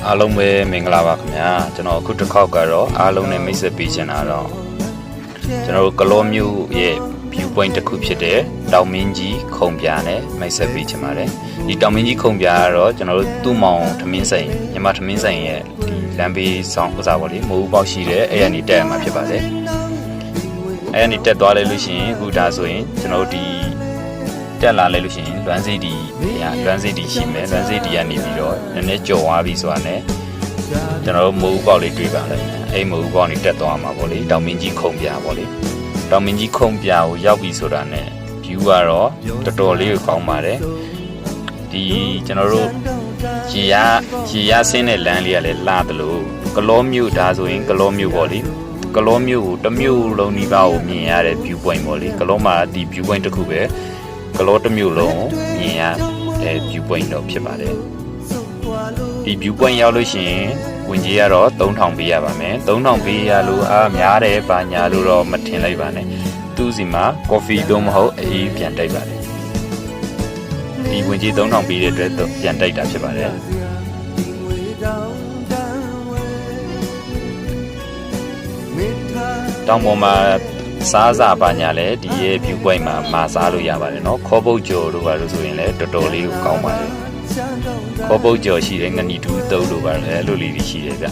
အားလုံးပဲမင်္ဂလာပါခင်ဗျာကျွန်တော်အခုတစ်ခေါက်ကတော့အားလုံးနဲ့မိတ်ဆက်ပေးချင်တာတော့ကျွန်တော်တို့ကလောမျိုးရဲ့ view point တစ်ခုဖြစ်တဲ့တောင်မင်းကြီးခုံပြာနဲ့မိတ်ဆက်ပေးချင်ပါတယ်ဒီတောင်မင်းကြီးခုံပြာကတော့ကျွန်တော်တို့သူ့မောင်ထမင်းဆိုင်ညီမထမင်းဆိုင်ရဲ့ဒီလမ်းဘေးဆောင်ဥစားပေါ့လေမိုးပေါက်ရှိတဲ့အဲ့ရနေတက်ရမှာဖြစ်ပါတယ်အဲ့ရနေတက်သွားလဲလို့ရှိရင်အခုဒါဆိုရင်ကျွန်တော်တို့ဒီတက်လာလဲလို့ရှိရင်လွမ်းစိတ်ဒီလွမ်းစိတ်ဒီရှိမယ်လွမ်းစိတ်ဒီကနေပြီးတော့နည်းနည်းကြော်သွားပြီဆိုတာနဲ့ကျွန်တော်တို့မိုးပေါက်လေးတွေ့ပါလိမ့်မယ်အဲ့မိုးပေါက်နေတက်သွားမှာပေါ့လေတောင်မင်းကြီးခုံပြာပေါ့လေတောင်မင်းကြီးခုံပြာကိုရောက်ပြီဆိုတာနဲ့ view ကတော့တော်တော်လေးကိုကောင်းပါတယ်ဒီကျွန်တော်တို့ရေရဆင်းတဲ့လမ်းလေးကလည်းလာတယ်လို့ကလောမြို့ဒါဆိုရင်ကလောမြို့ပေါ့လေကလောမြို့ကိုတစ်မြို့လုံးဒီပါကိုမြင်ရတဲ့ view point ပေါ့လေကလောမှာဒီ view point တစ်ခုပဲကလောတစ်မြို့လုံးမြင်ရတဲ့ view point တော့ဖြစ်ပါတယ်ဒီ view point ရောက်လို့ရှိရင်ဝင်ကြီးကတော့3000ပေးရပါမယ်3000ပေးရလို့များတယ်ပါညာလို့တော့မထင်လိုက်ပါနဲ့သူ့စီမှာ coffee တော့မဟုတ်အေးပြန်တိုက်ပါတယ်ဒီဝင်ကြီး3000ပေးတဲ့အတွက်ပြန်တိုက်တာဖြစ်ပါတယ်တောင်ပေါ်မှာစားစာပါညာလဲဒီရဲ့ view point မှာမာစားလို့ရပါတယ်เนาะခေါ်ပုတ်ကြော်တို့ပါလို့ဆိုရင်လည်းတော်တော်လေးကိုကောင်းပါတယ်ခေါ်ပုတ်ကြော်ရှိတယ်ငနီတူတုပ်တို့ပါလည်းအဲ့လိုလေးရှိတယ်ဗျ